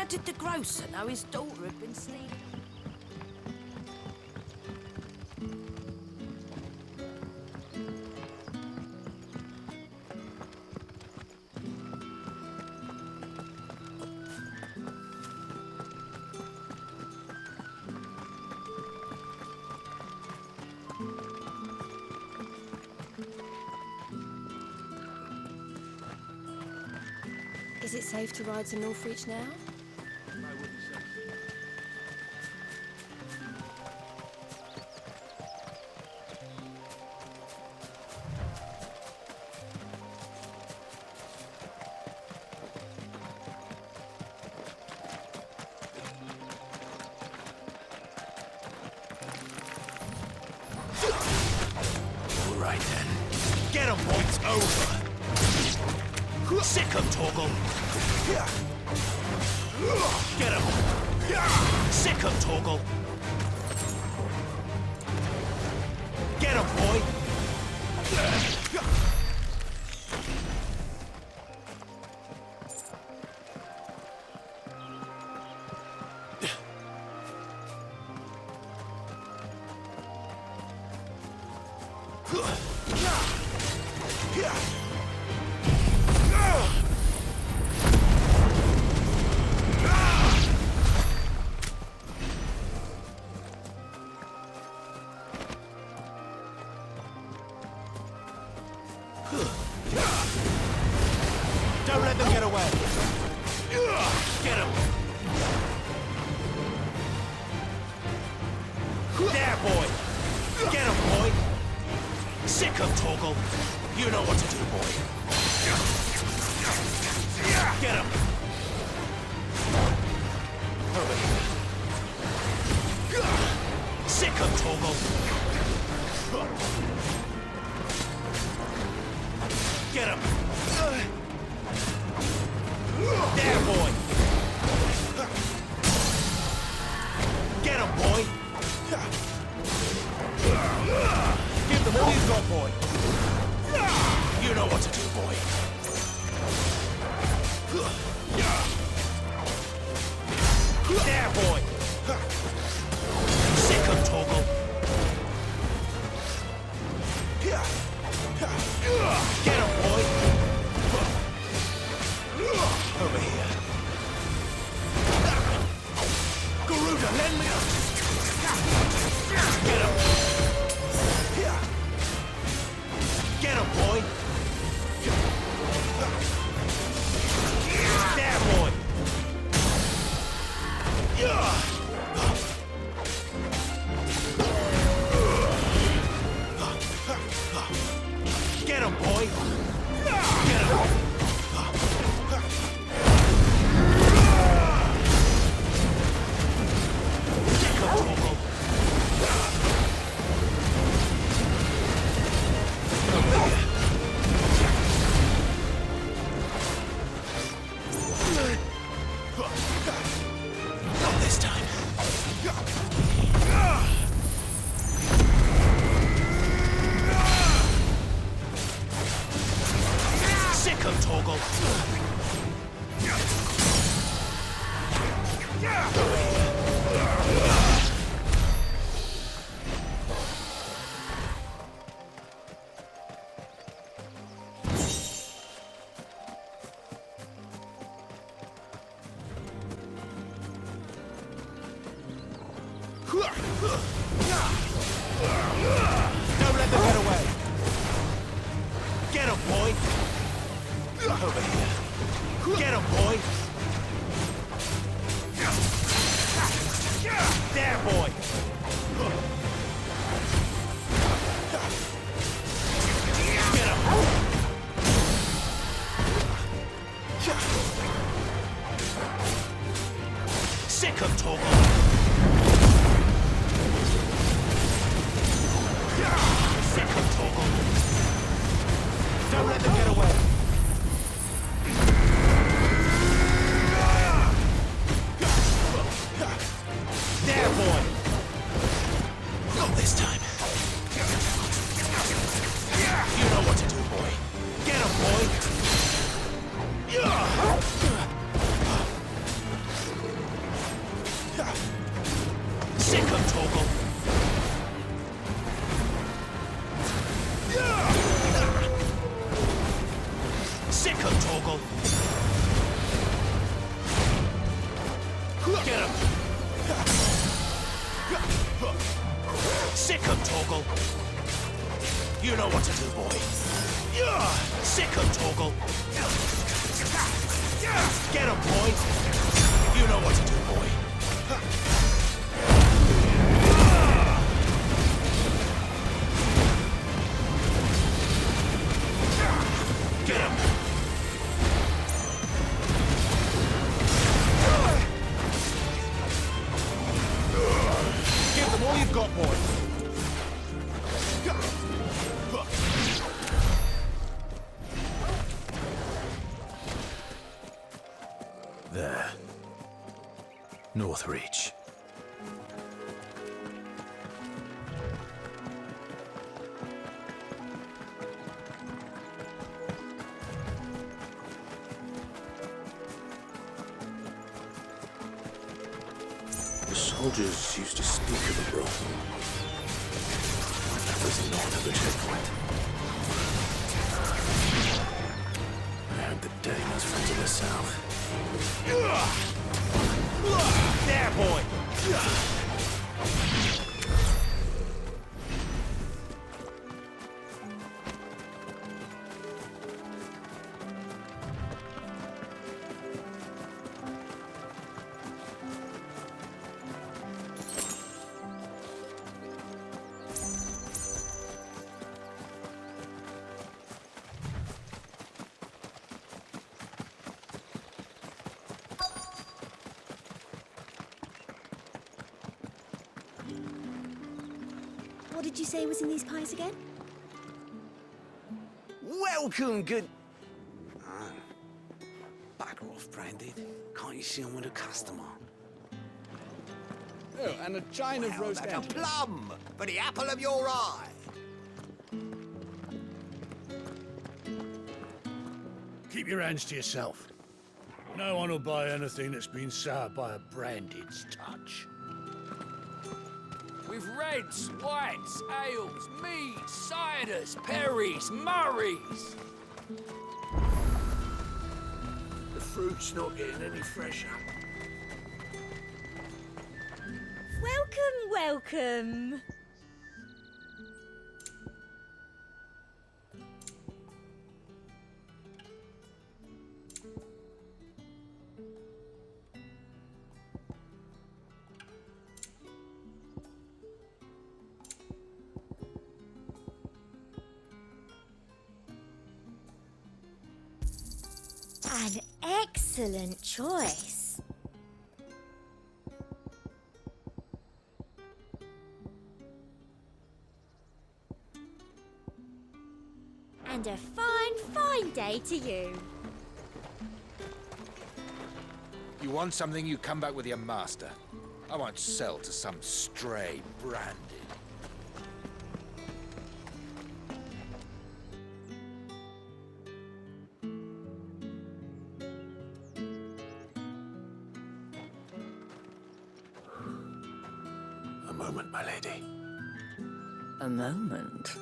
did the grocer know his daughter had been stealing? Is it safe to ride to Northreach now? All right then. Get 'em, boy, it's over. Sick 'em, Torgal. Get 'em. Sick 'em, Torgal. Get 'em, boy. Don't let them get away. Get him. There, boy. Get him, boy. Sick of Torgal. You know what to do, boy. Get him. Over here. Sick of Torgal. Get him. There, boy. Get him, boy. Give them all you've got, boy. You know what to do, boy. There, boy. Sick of Torgal. Get him, boy. Over here. Garuda, lend me up. Get him. Get him, boy. There, boy. Get him, boy. Get him. Not this time. Sick of Torgal. Don't let them get away. Get him, boy. Over here. Get him, boy. There, boy. Get him. Sick of Torgal. Sick of Torgal. Don't let them get away. There, boy. Not this time. You know what to do, boy. Get him, boy. Sick of Torgal. Sick of Torgal. Get him. Sick of Torgal. You know what to do, boy. Sick of Torgal. Get him, boy. You know what to do, boy. Get him. Give them all you've got, boy. There. North Reach. The soldiers used to speak of the Rome. That was north of the checkpoint. I heard that Dane has friends in the south. There, boy! What did you say was in these pies again? Welcome, good... Bugger off, Branded. Can't you see I'm with a customer? Oh, and a chine of roast That's a onion. plum for the apple of your eye. Keep your hands to yourself. No one will buy anything that's been soured by a Branded's touch. With reds, whites, ales, meads, ciders, perries, murrays. The fruit's not getting any fresher. Welcome, welcome. An excellent choice. And a fine, fine day to you. You want something, you come back with your master. I won't sell to some stray Branded. A moment, my lady. A moment?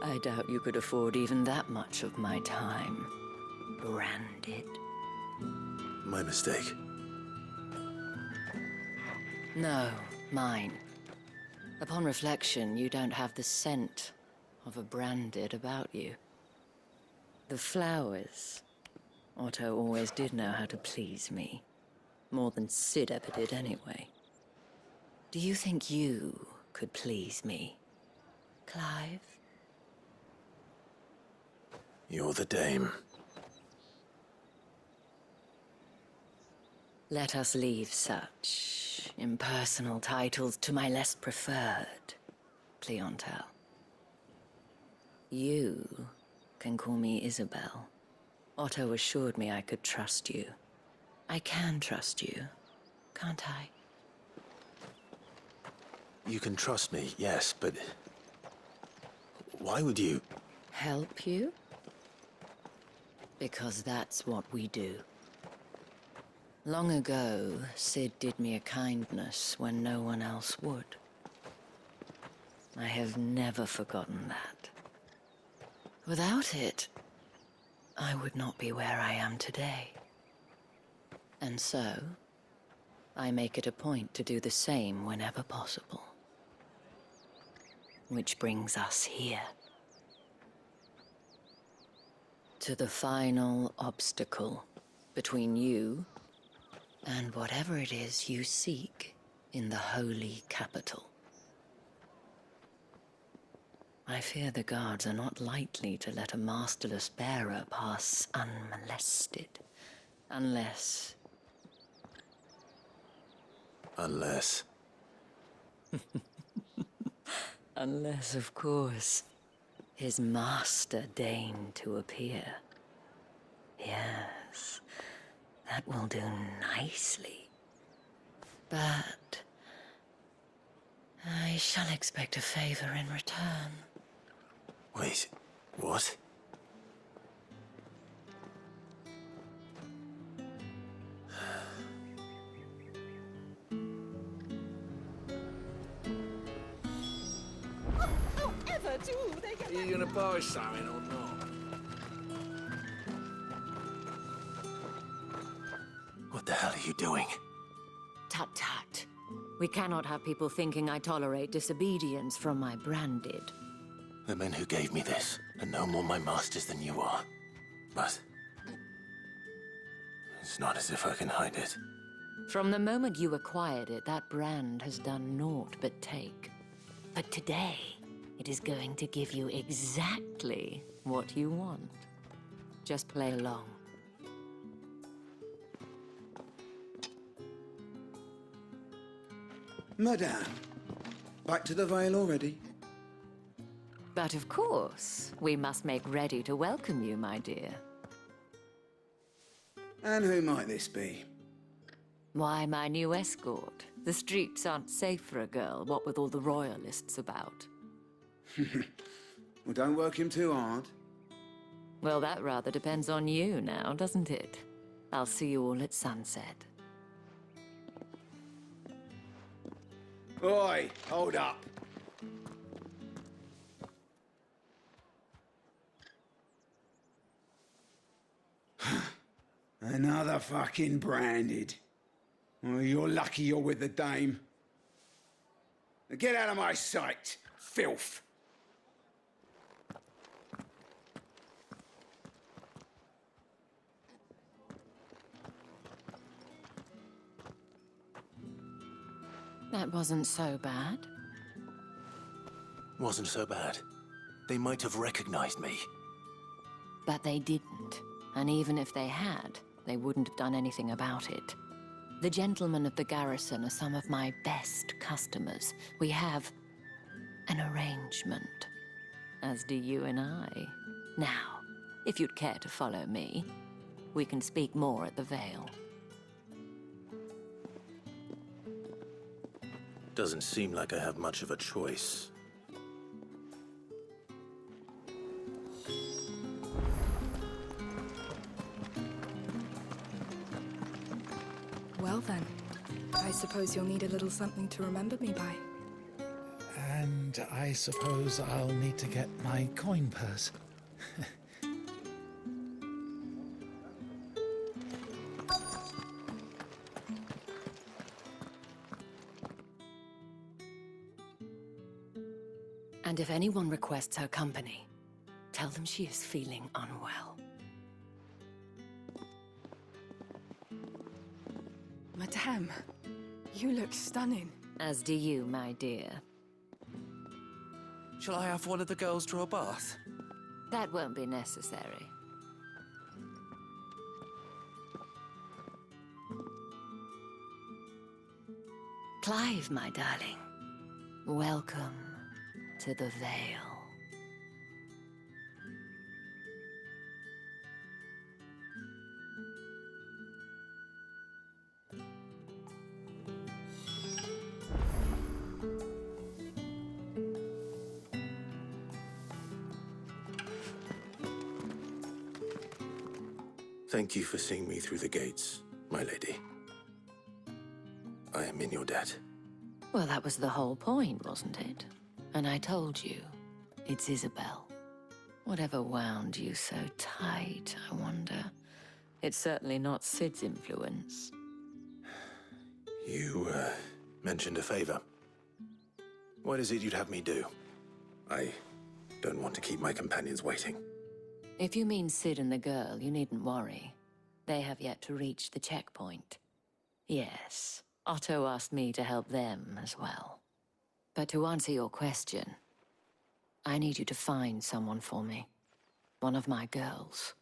I doubt you could afford even that much of my time. Branded. My mistake. No, mine. Upon reflection, you don't have the scent of a Branded about you. The flowers. Otto always did know how to please me. More than Sid ever did anyway. Do you think you could please me, Clive? You're the dame. Let us leave such impersonal titles to my less preferred clientele. You can call me Isabel. Otto assured me I could trust you. I can trust you, can't I? You can trust me, yes, but... why would you... Help you? Because that's what we do. Long ago, Sid did me a kindness when no one else would. I have never forgotten that. Without it, I would not be where I am today. And so, I make it a point to do the same whenever possible. Which brings us here. To the final obstacle between you and whatever it is you seek in the holy capital. I fear the guards are not likely to let a masterless bearer pass unmolested. Unless... Unless... Unless, of course, his master deigned to appear. Yes, that will do nicely. But... I shall expect a favor in return. Wait, what? Are you gonna buy something or not? What the hell are you doing? Tut tut. We cannot have people thinking I tolerate disobedience from my branded. The men who gave me this are no more my masters than you are. But... it's not as if I can hide it. From the moment you acquired it, that brand has done naught but take. But today, it is going to give you exactly what you want. Just play along. Madame, back to the Vale already? But of course, we must make ready to welcome you, my dear. And who might this be? Why, my new escort. The streets aren't safe for a girl, what with all the royalists about. Well, don't work him too hard. Well, that rather depends on you now, doesn't it? I'll see you all at sunset. Oi, hold up. Another fucking branded. Oh, you're lucky you're with the dame. Now get out of my sight, filth. That wasn't so bad. Wasn't so bad. They might have recognized me. But they didn't. And even if they had, they wouldn't have done anything about it. The gentlemen of the garrison are some of my best customers. We have an arrangement, as do you and I. Now, if you'd care to follow me, we can speak more at the Vale. Doesn't seem like I have much of a choice. Well then, I suppose you'll need a little something to remember me by. And I suppose I'll need to get my coin purse. And if anyone requests her company, tell them she is feeling unwell. Madame, you look stunning. As do you, my dear. Shall I have one of the girls draw a bath? That won't be necessary. Clive, my darling. Welcome to the Vale. Thank you for seeing me through the gates, my lady. I am in your debt. Well, that was the whole point, wasn't it? And I told you, it's Isabel. Whatever wound you so tight, I wonder. It's certainly not Sid's influence. You, mentioned a favor. What is it you'd have me do? I don't want to keep my companions waiting. If you mean Sid and the girl, you needn't worry. They have yet to reach the checkpoint. Yes, Otto asked me to help them as well. But to answer your question, I need you to find someone for me. One of my girls.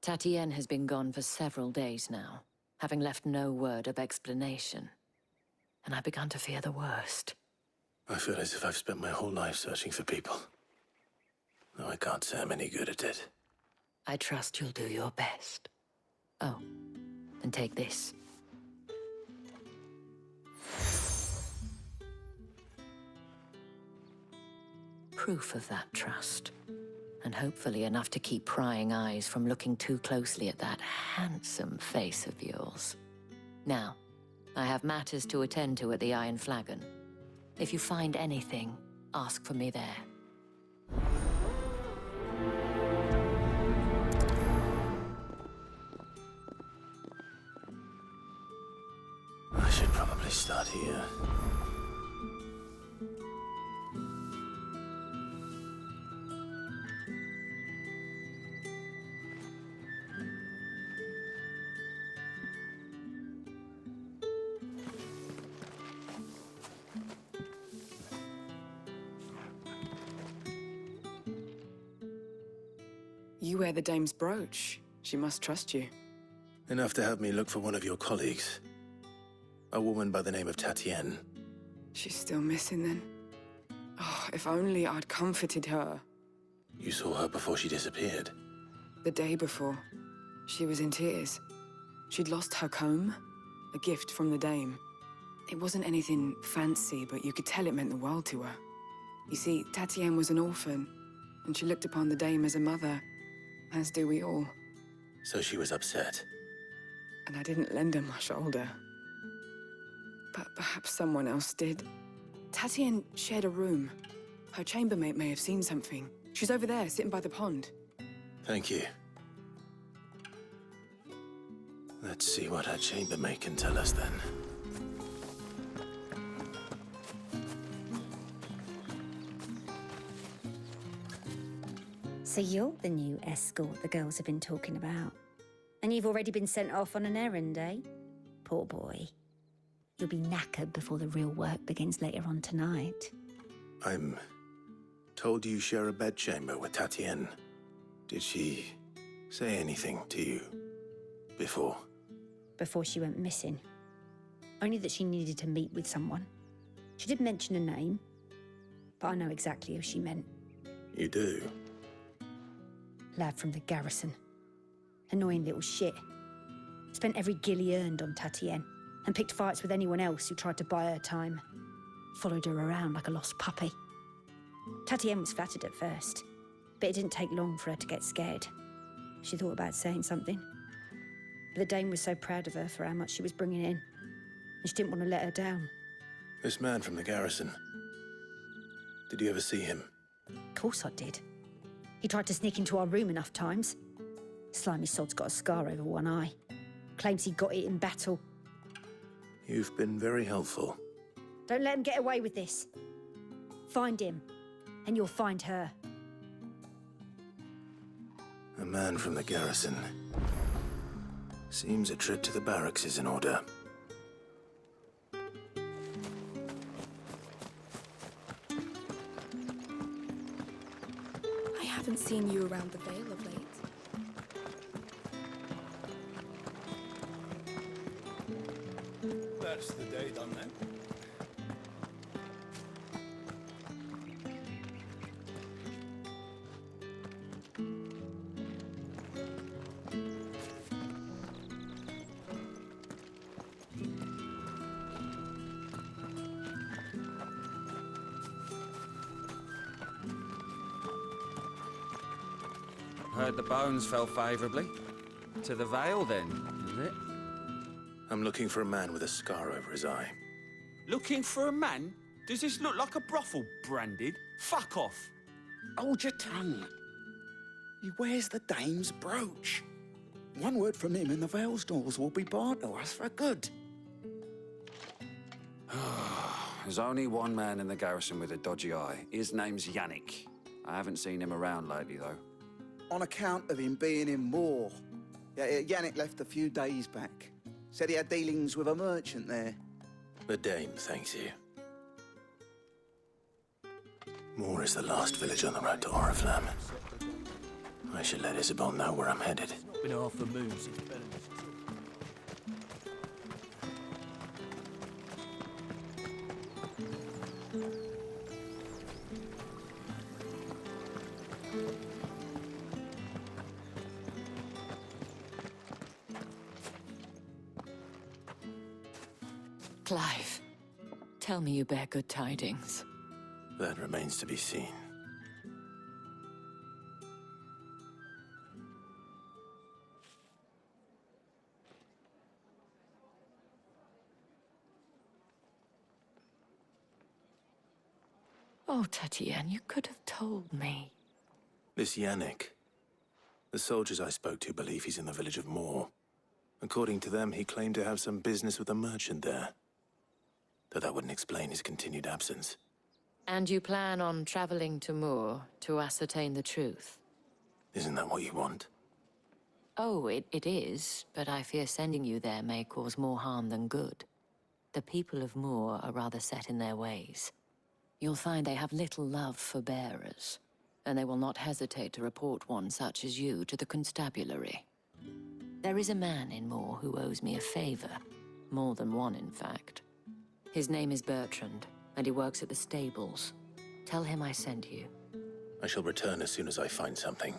Tatienne has been gone for several days now, having left no word of explanation. And I've begun to fear the worst. I feel as if I've spent my whole life searching for people. Though I can't say I'm any good at it. I trust you'll do your best. Oh, and take this. Proof of that trust. And hopefully enough to keep prying eyes from looking too closely at that handsome face of yours. Now, I have matters to attend to at the Iron Flagon. If you find anything, ask for me there. I should probably start here. You wear the dame's brooch. She must trust you. Enough to have me look for one of your colleagues. A woman by the name of Tatienne. She's still missing then. Oh, if only I'd comforted her. You saw her before she disappeared. The day before, she was in tears. She'd lost her comb, a gift from the dame. It wasn't anything fancy, but you could tell it meant the world to her. You see, Tatienne was an orphan, and she looked upon the dame as a mother, as do we all. So she was upset. And I didn't lend her my shoulder. But perhaps someone else did. Tatienne shared a room. Her chambermaid may have seen something. She's over there, sitting by the pond. Thank you. Let's see what her chambermaid can tell us then. So you're the new escort the girls have been talking about. And you've already been sent off on an errand, eh? Poor boy. You'll be knackered before the real work begins later on tonight. I'm told you share a bedchamber with Tatienne. Did she say anything to you before? Before she went missing. Only that she needed to meet with someone. She did mention a name, but I know exactly who she meant. You do? Lad from the garrison. Annoying little shit. Spent every guil he earned on Tatienne, and picked fights with anyone else who tried to buy her time. Followed her around like a lost puppy. Tatienne was flattered at first, but it didn't take long for her to get scared. She thought about saying something. But the dame was so proud of her for how much she was bringing in, and she didn't want to let her down. This man from the garrison. Did you ever see him? Of course I did. He tried to sneak into our room enough times. Slimy sod's got a scar over one eye. Claims he got it in battle. You've been very helpful. Don't let him get away with this. Find him, and you'll find her. A man from the garrison. Seems a trip to the barracks is in order. I haven't seen you around the Vale of late. That's the day done then. Heard the bones fell favourably. To the Vale, then, is it? I'm looking for a man with a scar over his eye. Looking for a man? Does this look like a brothel, Branded? Fuck off. Hold your tongue. He wears the dame's brooch. One word from him and the Velsdorls will be barred to us for good. There's only one man in the garrison with a dodgy eye. His name's Yannick. I haven't seen him around lately, though. On account of him being in war. Yeah, Yannick left a few days back. Said he had dealings with a merchant there. The dame thanks you. Moor is the last village on the road to Oriflamme. I should let Isabel know where I'm headed. Been half a moon since Clive, tell me you bear good tidings. That remains to be seen. Oh, Tatienne, you could have told me. This Yannick. The soldiers I spoke to believe he's in the village of Moor. According to them, he claimed to have some business with a merchant there. Though that wouldn't explain his continued absence. And you plan on traveling to Moor to ascertain the truth? Isn't that what you want? Oh, it is, but I fear sending you there may cause more harm than good. The people of Moor are rather set in their ways. You'll find they have little love for bearers, and they will not hesitate to report one such as you to the constabulary. There is a man in Moor who owes me a favor. More than one, in fact. His name is Bertrand, and he works at the stables. Tell him I sent you. I shall return as soon as I find something.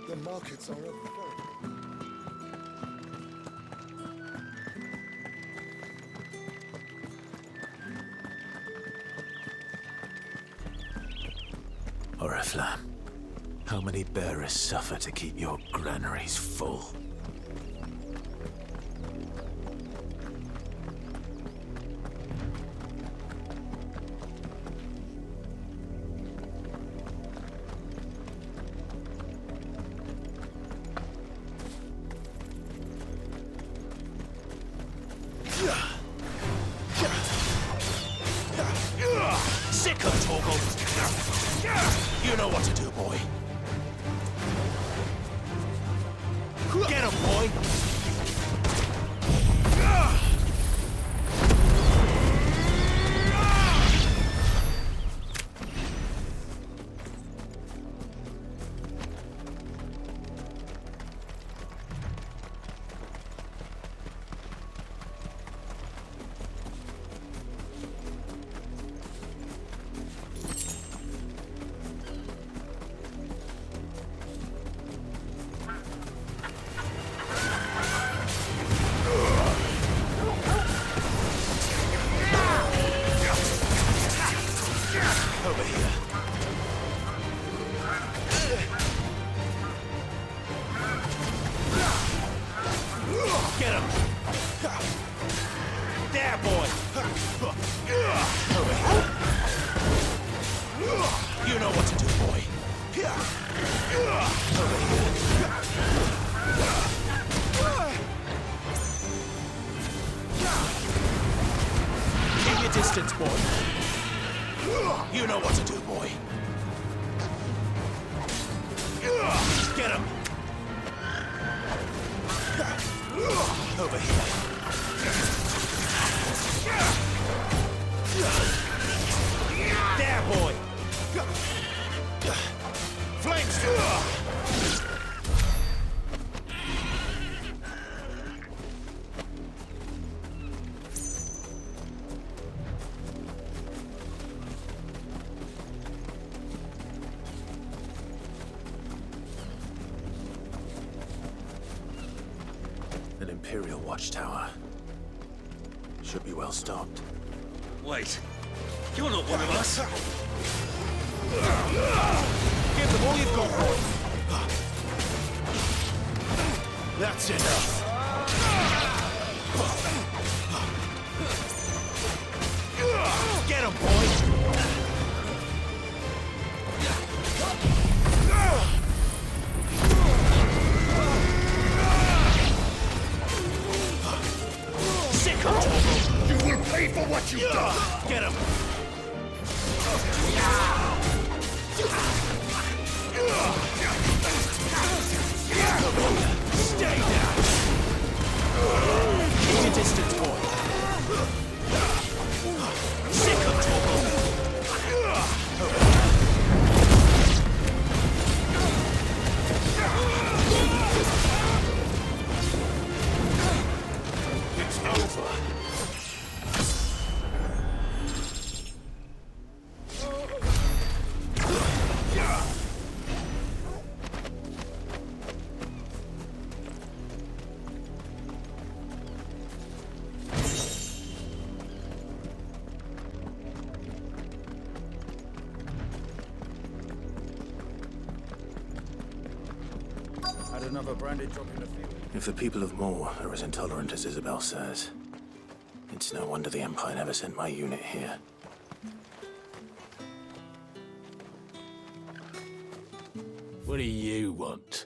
The markets are up. Oriflamme, how many bearers suffer to keep your granaries full? Sick of Torgal. You know what to do, boy. Get him, boy. Over here. Get him. There, boy. Over here. You know what to do, boy. Over here. Keep your distance, boy. You know what to do, boy. Get him. Over here. There, boy. Flames. Imperial watchtower. Should be well stocked. Wait. You're not one of us. Give them all you've got, boy. That's enough. Get him, boy. Sick of trouble. You will pay for what you've done! Get him. Stay down. Keep your distance, boy. Sick of trouble. It's over. Had another branded drop in the field. If the people of Moore are as intolerant as Isabel says, it's no wonder the Empire never sent my unit here. What do you want?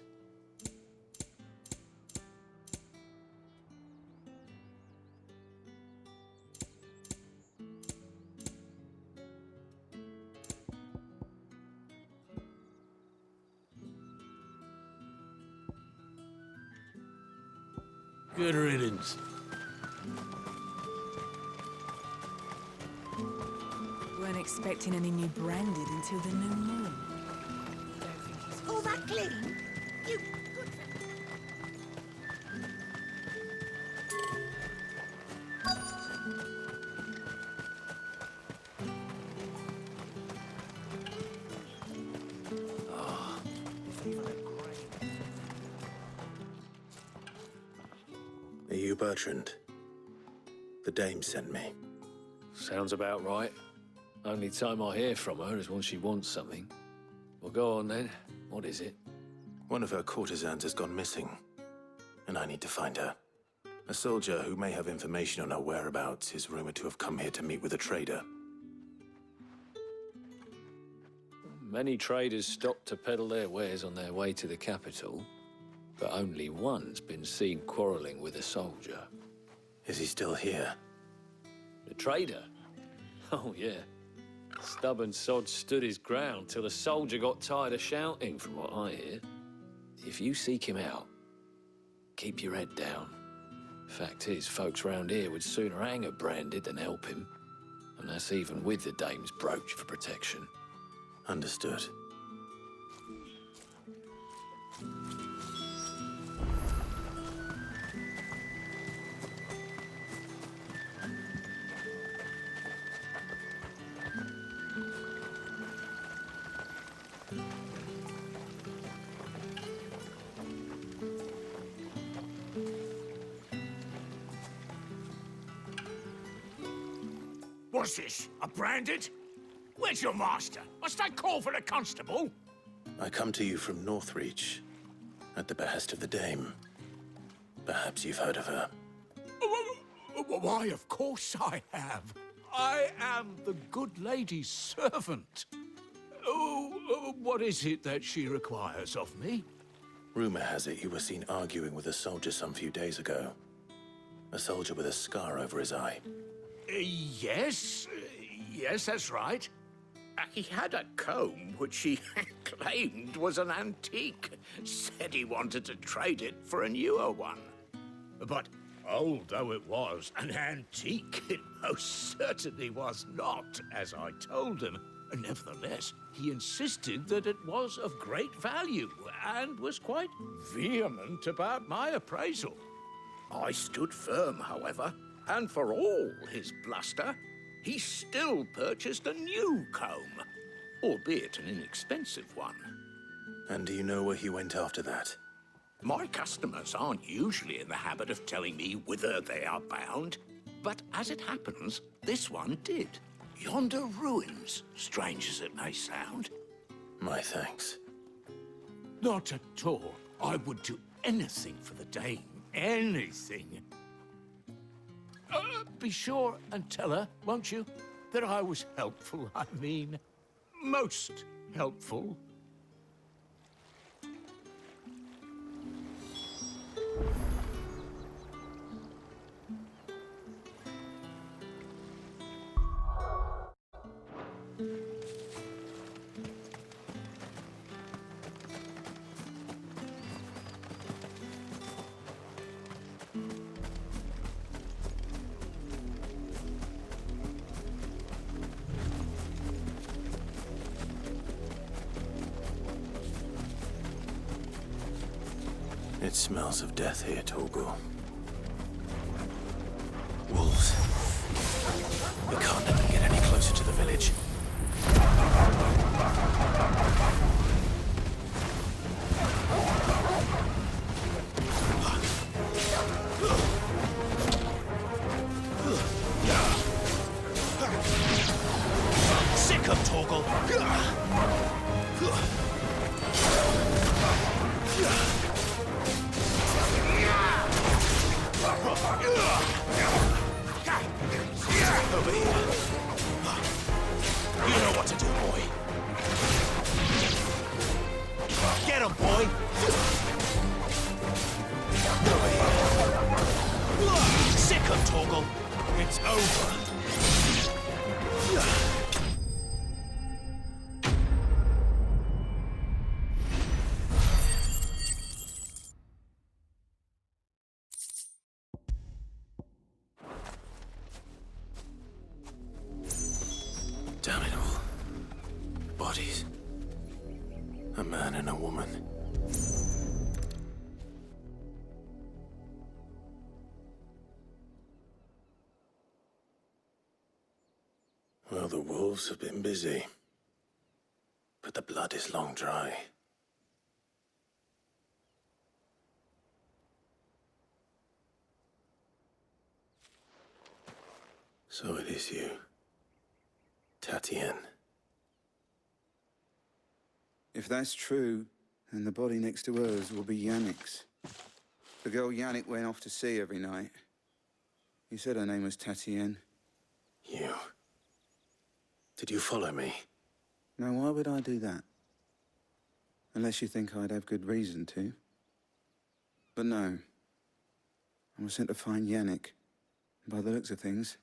Good riddance. Weren't expecting any new branded until the new moon. All that clean? You good Are you Bertrand? The dame sent me. Sounds about right. Only time I hear from her is when she wants something. Well, go on then. What is it? One of her courtesans has gone missing, and I need to find her. A soldier who may have information on her whereabouts is rumored to have come here to meet with a trader. Many traders stop to peddle their wares on their way to the capital, but only one's been seen quarreling with a soldier. Is he still here? The trader? Oh, yeah. Stubborn sod stood his ground till the soldier got tired of shouting, from what I hear. If you seek him out, keep your head down. Fact is, folks round here would sooner hang a branded than help him. And that's even with the dame's brooch for protection. Understood. What's this? A branded? Where's your master? Must I call for a constable? I come to you from Northreach, at the behest of the dame. Perhaps you've heard of her. Why, of course I have. I am the good lady's servant. Oh, what is it that she requires of me? Rumor has it you were seen arguing with a soldier some few days ago. A soldier with a scar over his eye. Yes, that's right. He had a comb which he claimed was an antique. Said he wanted to trade it for a newer one. But old though it was, an antique it most certainly was not, as I told him. Nevertheless, he insisted that it was of great value and was quite vehement about my appraisal. I stood firm, however, and for all his bluster, he still purchased a new comb, albeit an inexpensive one. And do you know where he went after that? My customers aren't usually in the habit of telling me whither they are bound, but as it happens, this one did. Yonder ruins, strange as it may sound. My thanks. Not at all. I would do anything for the dame. Anything. Be sure and tell her, won't you, that I was helpful. I mean, most helpful. It smells of death here, Torgal. Wolves. We can't let them get any closer to the village. Sick of Torgal. Over here. You know what to do, boy. Get him, boy. Over here. Sick of Torgal. It's over. Damn it all. Bodies. A man and a woman. Well, the wolves have been busy. But the blood is long dry. So it is you. Tatienne. If that's true, then the body next to hers will be Yannick's. The girl Yannick went off to see every night. You said her name was Tatienne. You. Did you follow me? Now, why would I do that? Unless you think I'd have good reason to. But no. I was sent to find Yannick. By the looks of things,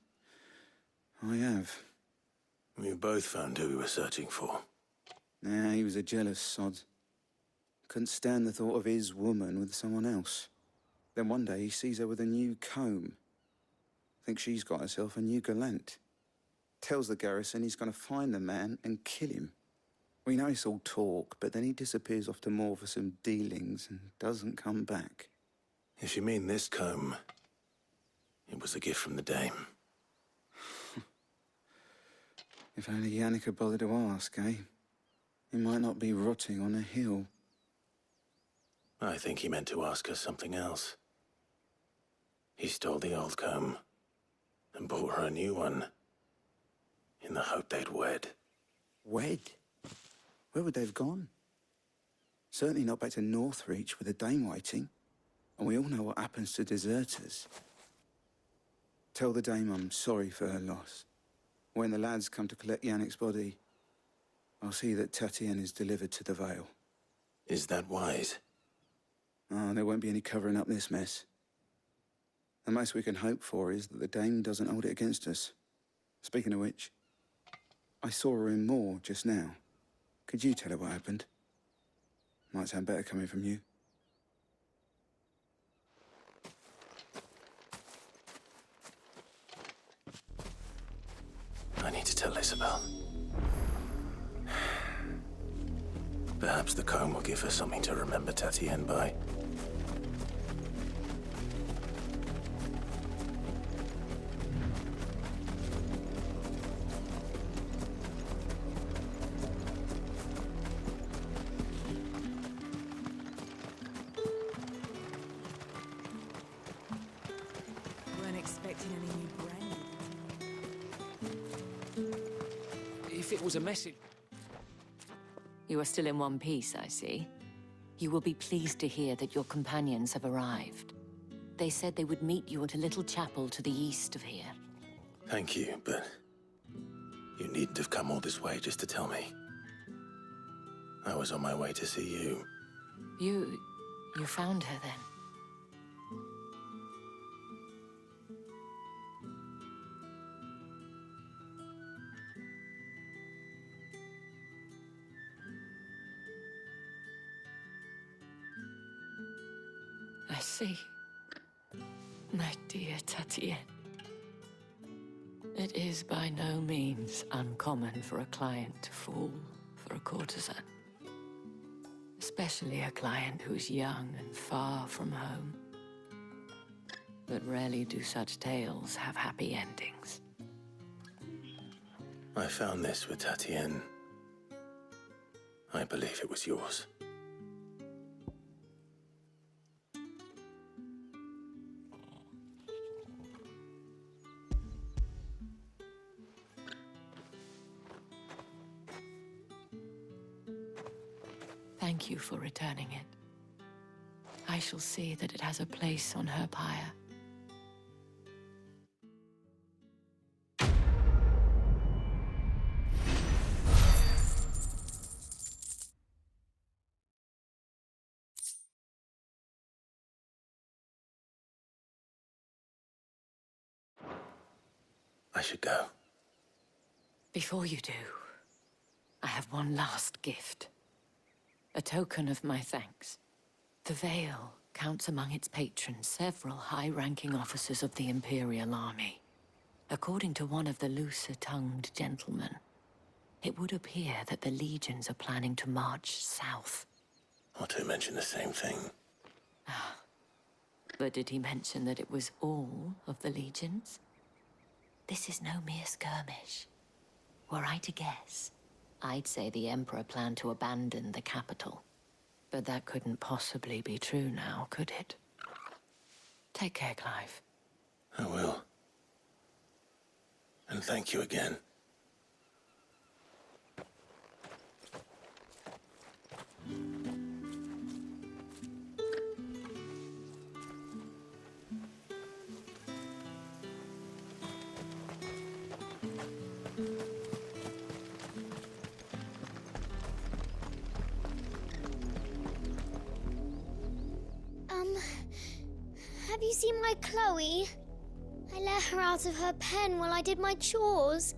I have. We both found who we were searching for. Nah, he was a jealous sod. Couldn't stand the thought of his woman with someone else. Then one day he sees her with a new comb. Thinks she's got herself a new gallant. Tells the garrison he's going to find the man and kill him. We know it's all talk, but then he disappears off to Moor for some dealings and doesn't come back. If you mean this comb, it was a gift from the dame. If only Yannick had bothered to ask, eh? He might not be rotting on a hill. I think he meant to ask her something else. He stole the old comb and bought her a new one in the hope they'd wed. Wed? Where would they have gone? Certainly not back to Northreach with the dame waiting. And we all know what happens to deserters. Tell the dame I'm sorry for her loss. When the lads come to collect Yannick's body, I'll see that Tatienne is delivered to the Vale. Is that wise? Oh, there won't be any covering up this mess. The most we can hope for is that the dame doesn't hold it against us. Speaking of which, I saw her in Moor just now. Could you tell her what happened? Might sound better coming from you. I need to tell Isabel. Perhaps the comb will give her something to remember Tatienne by. expecting any new branded. If it was a message... You are still in one piece, I see. You will be pleased to hear that your companions have arrived. They said they would meet you at a little chapel to the east of here. Thank you, but you needn't have come all this way just to tell me. I was on my way to see you. You found her then? I see. My dear Tatienne. It is by no means uncommon for a client to fall for a courtesan. Especially a client who's young and far from home. But rarely do such tales have happy endings. I found this with Tatienne. I believe it was yours. Thank you for returning it. I shall see that it has a place on her pyre. I should go. Before you do, I have one last gift. A token of my thanks. The Vale counts among its patrons several high-ranking officers of the Imperial Army. According to one of the looser-tongued gentlemen, it would appear that the legions are planning to march south. Otto mentioned the same thing. But did he mention that it was all of the legions? This is no mere skirmish. Were I to guess, I'd say the Emperor planned to abandon the capital. But that couldn't possibly be true now, could it? Take care, Clive. I will. And thank you again. Have you seen my Chloe? I let her out of her pen while I did my chores,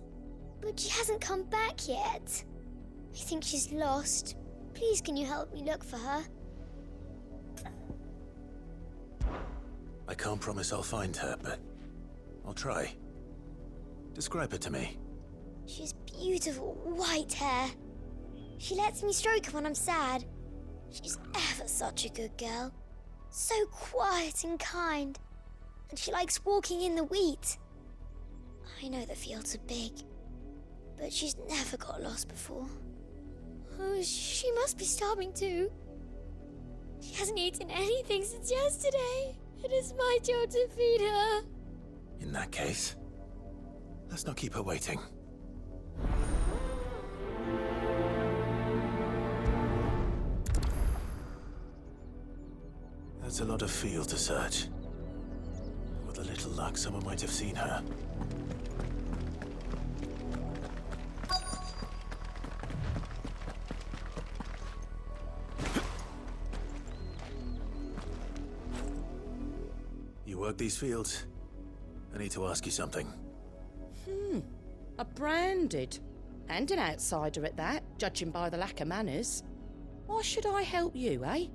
but she hasn't come back yet. I think she's lost. Please, can you help me look for her? I can't promise I'll find her, but I'll try. Describe her to me. She has beautiful white hair. She lets me stroke her when I'm sad. She's ever such a good girl. So quiet and kind. And she likes walking in the wheat. I know the fields are big, but she's never got lost before. Oh, she must be starving too. She hasn't eaten anything since yesterday. It is my job to feed her. In that case, let's not keep her waiting. That's a lot of field to search. With a little luck, someone might have seen her. You work these fields? I need to ask you something. A branded. And an outsider at that, judging by the lack of manners. Why should I help you, eh?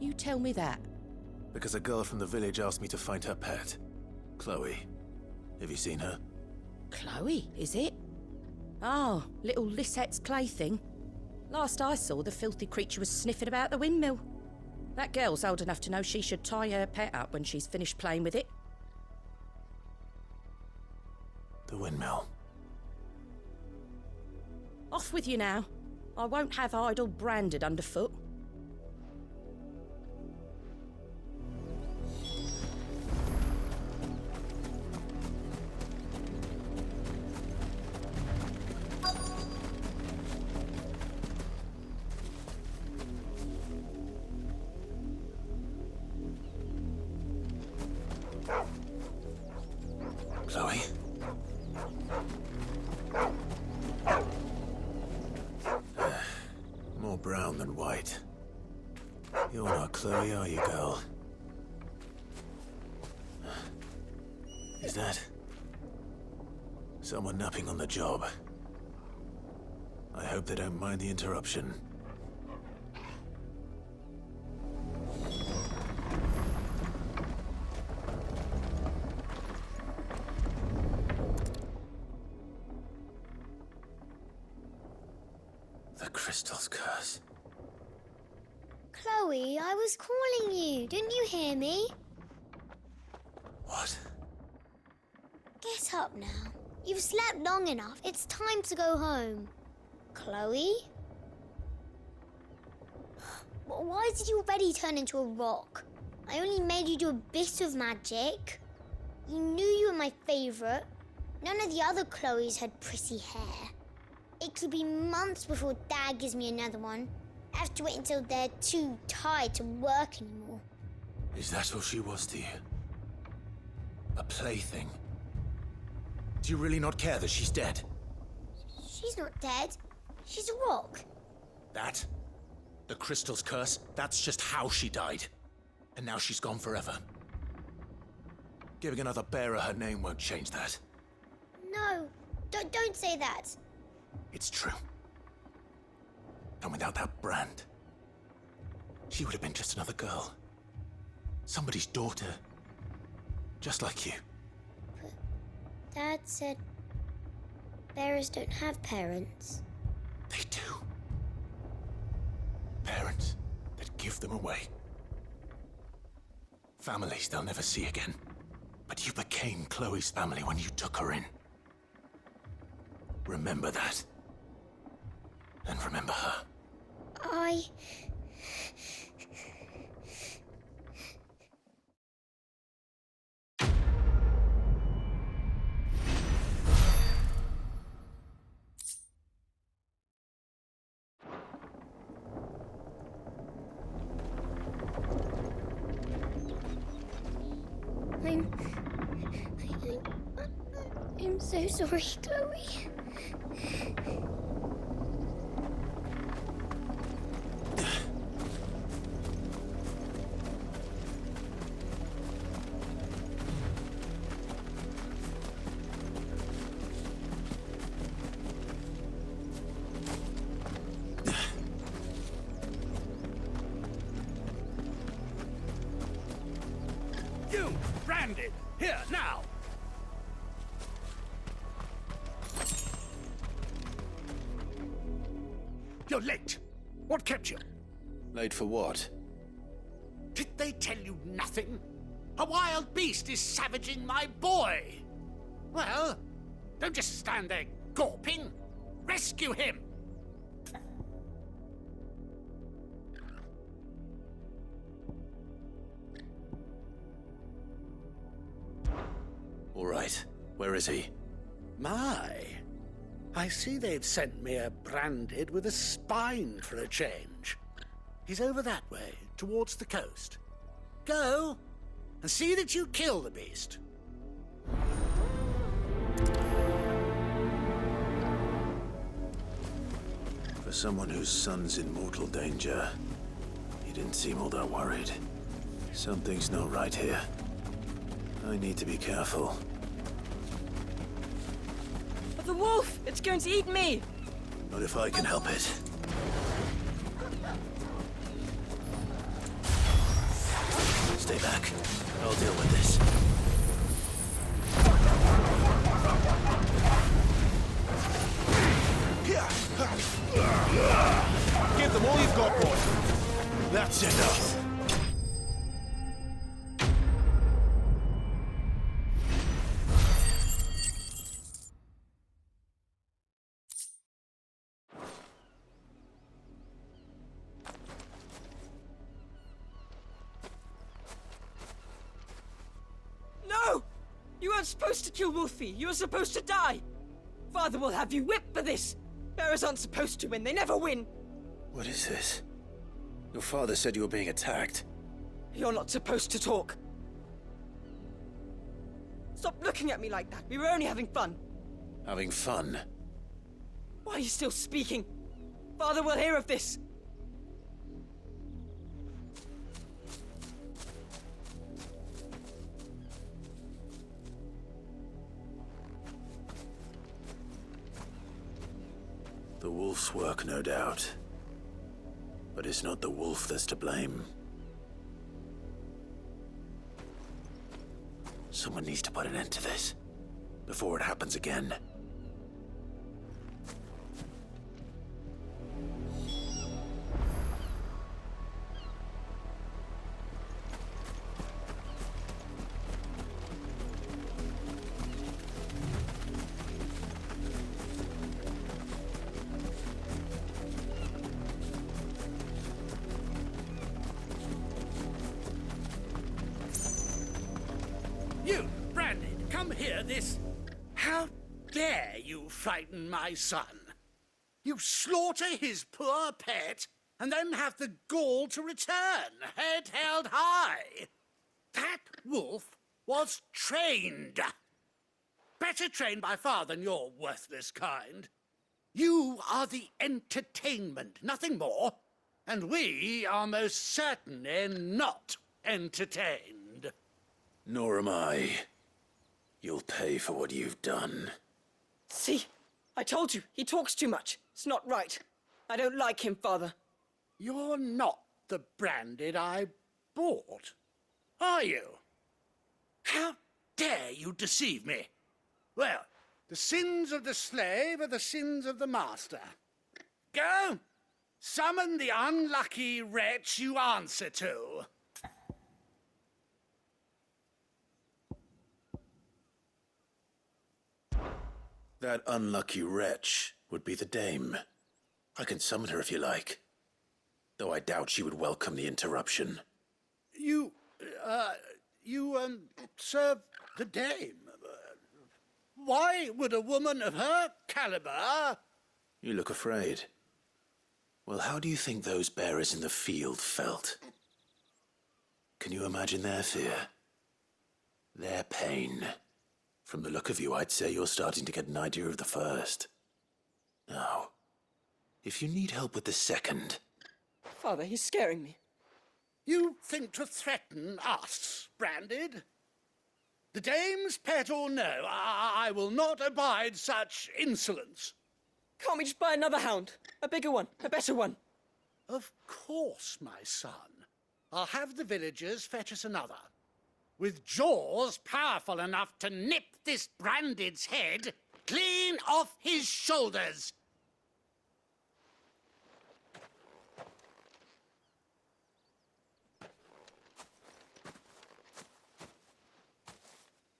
You tell me that. Because a girl from the village asked me to find her pet, Chloe. Have you seen her? Chloe, is it? Oh, little Lisette's plaything. Last I saw, the filthy creature was sniffing about the windmill. That girl's old enough to know she should tie her pet up when she's finished playing with it. The windmill. Off with you now. I won't have idle branded underfoot. Chloe are you, girl? Is that someone napping on the job? I hope they don't mind the interruption. The crystal's curse. Chloe, I was calling you. Didn't you hear me? What? Get up now. You've slept long enough. It's time to go home. Chloe? Why did you already turn into a rock? I only made you do a bit of magic. You knew you were my favourite. None of the other Chloes had pretty hair. It could be months before Dad gives me another one. I have to wait until they're too tired to work anymore. Is that all she was to you? A plaything? Do you really not care that she's dead? She's not dead. She's a rock. That? The crystal's curse? That's just how she died. And now she's gone forever. Giving another bearer her name won't change that. No, don't say that. It's true. And without that brand, she would have been just another girl. Somebody's daughter. Just like you. But Dad said bearers don't have parents. They do. Parents that give them away. Families they'll never see again. But you became Chloe's family when you took her in. Remember that. And remember her. I'm so sorry, Chloe. You, branded! Here, now! You're late. What kept you? Late for what? Did they tell you nothing? A wild beast is savaging my boy. Well, don't just stand there gawping. Rescue him. All right. Where is he? My. I see they've sent me a branded with a spine for a change. He's over that way, towards the coast. Go, and see that you kill the beast. For someone whose son's in mortal danger, he didn't seem all that worried. Something's not right here. I need to be careful. The wolf! It's going to eat me! Not if I can help it. Stay back. I'll deal with this. Give them all you've got, boy. That's enough. No! You weren't supposed to kill Wolfie. You were supposed to die. Father will have you whipped for this. Bearers aren't supposed to win. They never win. What is this? Your father said you were being attacked. You're not supposed to talk. Stop looking at me like that. We were only having fun. Having fun? Why are you still speaking? Father will hear of this. wolf's work, no doubt. But it's not the wolf that's to blame. Someone needs to put an end to this, before it happens again. You, Branded, come here, this... How dare you frighten my son? You slaughter his poor pet, and then have the gall to return, head held high. That wolf was trained. Better trained by far than your worthless kind. You are the entertainment, nothing more. And we are most certainly not entertained. Nor am I. You'll pay for what you've done. See? I told you, he talks too much. It's not right. I don't like him, Father. You're not the Branded I bought, are you? How dare you deceive me? Well, the sins of the slave are the sins of the master. Go! Summon the unlucky wretch you answer to. That unlucky wretch would be the dame. I can summon her if you like. Though I doubt she would welcome the interruption. You serve the dame. Why would a woman of her caliber... You look afraid. Well, how do you think those bearers in the field felt? Can you imagine their fear? Their pain? From the look of you, I'd say you're starting to get an idea of the first. Now, if you need help with the second... Father, he's scaring me. You think to threaten us, Branded? The dame's pet or no, I will not abide such insolence. Can't we just buy another hound? A bigger one, a better one. Of course, my son. I'll have the villagers fetch us another. With jaws powerful enough to nip this Branded's head clean off his shoulders.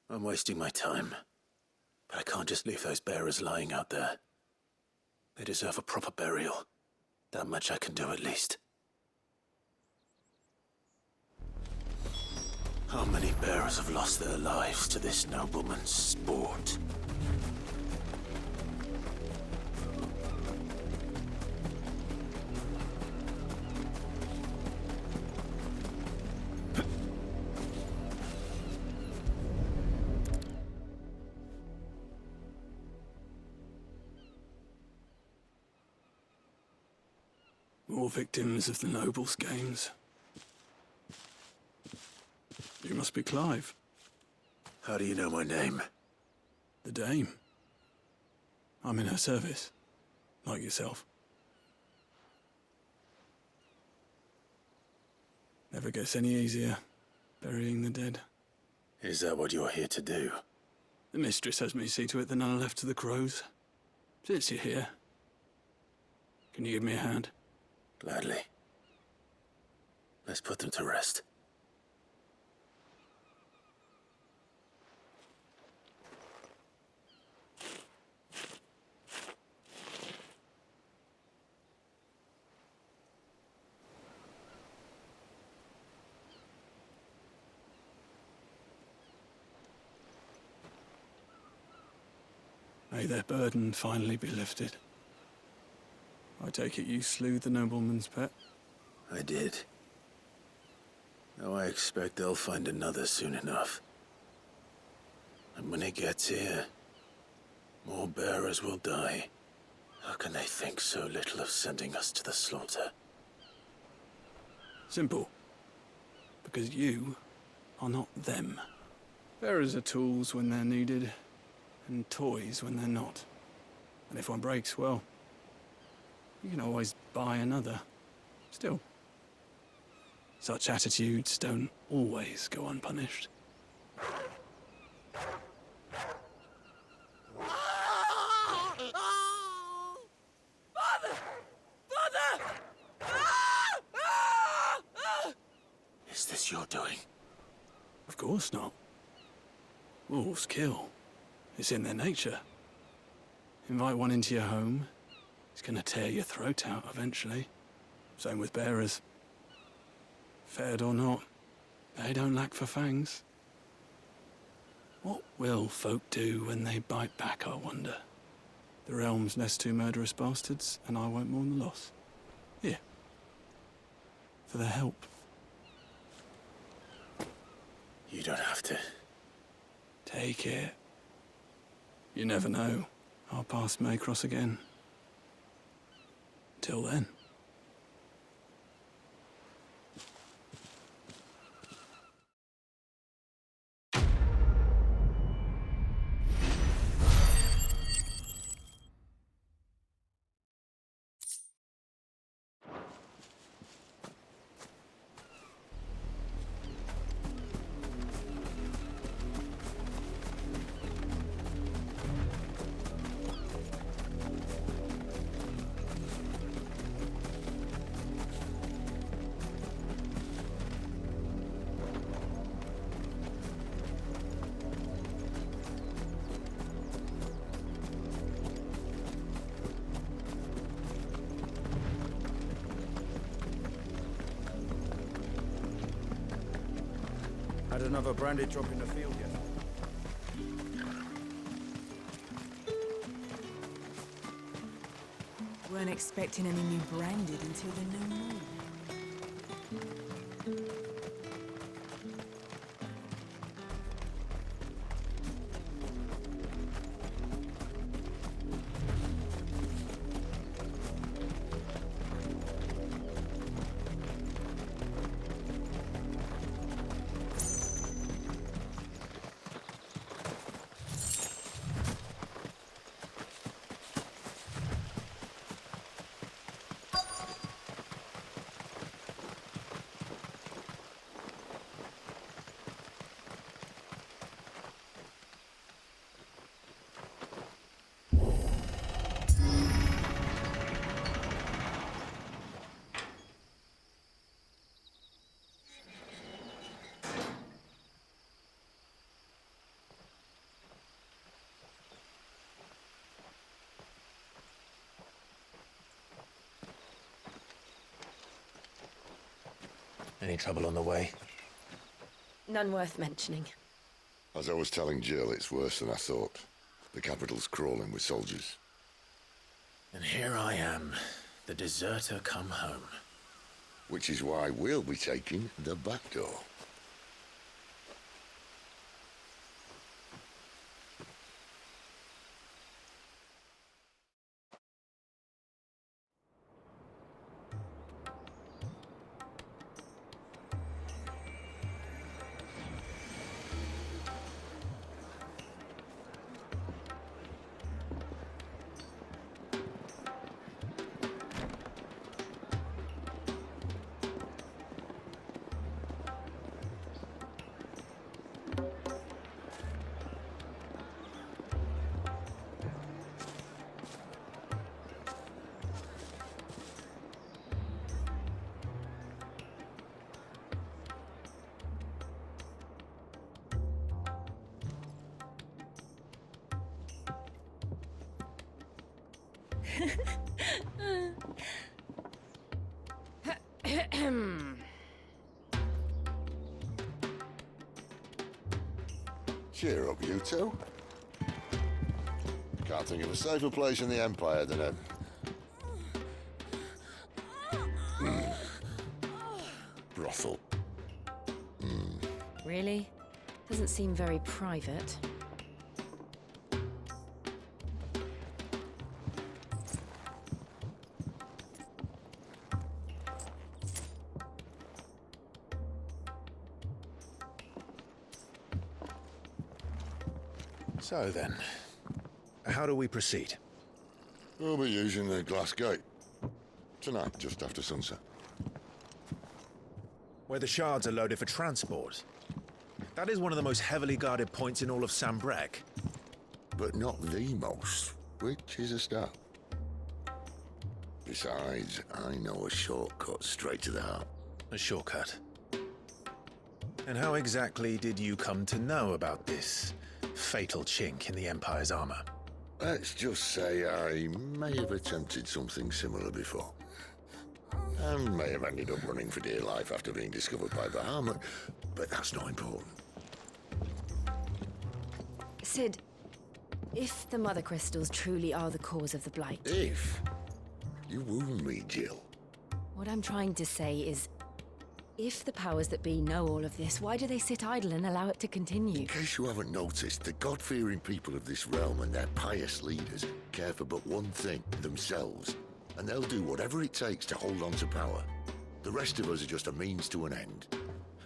I'm wasting my time. But I can't just leave those bearers lying out there. They deserve a proper burial. That much I can do at least. How many bearers have lost their lives to this nobleman's sport? More victims of the nobles' games. You must be Clive. How do you know my name? The Dame. I'm in her service, like yourself. Never gets any easier, burying the dead. Is that what you're here to do? The mistress has me see to it that none are left to the crows. Since you're here, can you give me a hand? Gladly. Let's put them to rest. May their burden finally be lifted. I take it you slew the nobleman's pet? I did. Now I expect they'll find another soon enough. And when it gets here, more bearers will die. How can they think so little of sending us to the slaughter? Simple. Because you are not them. Bearers are tools when they're needed, and toys when they're not. And if one breaks, well, You can always buy another. Still, such attitudes don't always go unpunished. Father! Father! Is this your doing? Of course not. Wolves kill. It's in their nature. Invite one into your home, it's gonna tear your throat out eventually. Same with bearers. Fed or not, they don't lack for fangs. What will folk do when they bite back, I wonder? The realm's less two murderous bastards, and I won't mourn the loss. Here. For their help. You don't have to. Take it. You never know. Our paths may cross again. Till then. Had another branded drop in the field yet? Weren't expecting any new branded until the new moon. Any trouble on the way? None worth mentioning. As I was telling Jill, it's worse than I thought. The capital's crawling with soldiers. And here I am, the deserter come home. Which is why we'll be taking the back door. Cheer up, you two. Can't think of a safer place in the Empire than a... brothel. Really? Doesn't seem very private. So then, how do we proceed? We'll be using the glass gate. Tonight, just after sunset. Where the shards are loaded for transport. That is one of the most heavily guarded points in all of Sambrec. But not the most, which is a start. Besides, I know a shortcut straight to the heart. A shortcut? And how exactly did you come to know about this fatal chink in the Empire's armor? Let's just say I may have attempted something similar before. And may have ended up running for dear life after being discovered by Bahamut, but that's not important. Sid, if the Mother Crystals truly are the cause of the Blight... If? You wound me, Jill. What I'm trying to say is, if the powers that be know all of this, why do they sit idle and allow it to continue? In case you haven't noticed, the God-fearing people of this realm and their pious leaders care for but one thing, themselves. And they'll do whatever it takes to hold on to power. The rest of us are just a means to an end.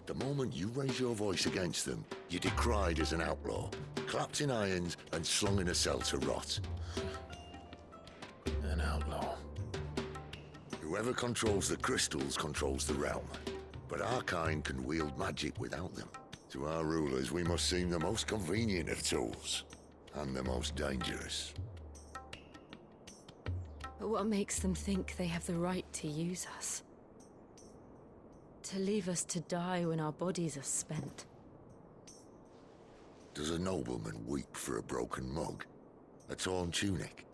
The moment you raise your voice against them, you're decried as an outlaw, clapped in irons and slung in a cell to rot. An outlaw. Whoever controls the crystals controls the realm. But our kind can wield magic without them. To our rulers, we must seem the most convenient of tools. And the most dangerous. But what makes them think they have the right to use us? To leave us to die when our bodies are spent? Does a nobleman weep for a broken mug? A torn tunic?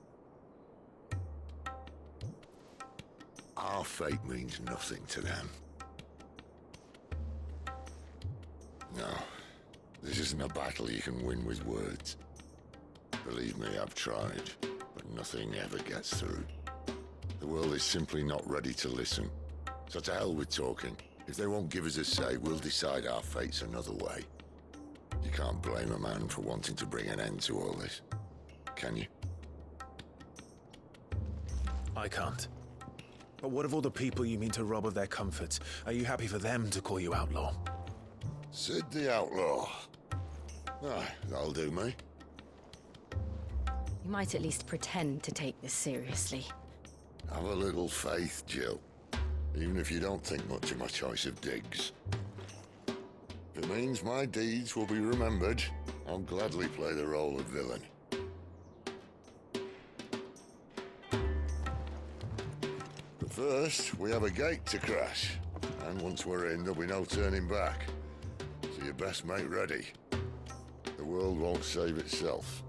Our fate means nothing to them. No, this isn't a battle you can win with words. Believe me, I've tried, but nothing ever gets through. The world is simply not ready to listen. So to hell with talking. If they won't give us a say, we'll decide our fates another way. You can't blame a man for wanting to bring an end to all this, can you? I can't. But what of all the people you mean to rob of their comforts? Are you happy for them to call you outlaw? Sid the Outlaw. Aye, that'll do me. You might at least pretend to take this seriously. Have a little faith, Jill. Even if you don't think much of my choice of digs. If it means my deeds will be remembered, I'll gladly play the role of villain. But first, we have a gate to crash. And once we're in, there'll be no turning back. So you best make ready. The world won't save itself.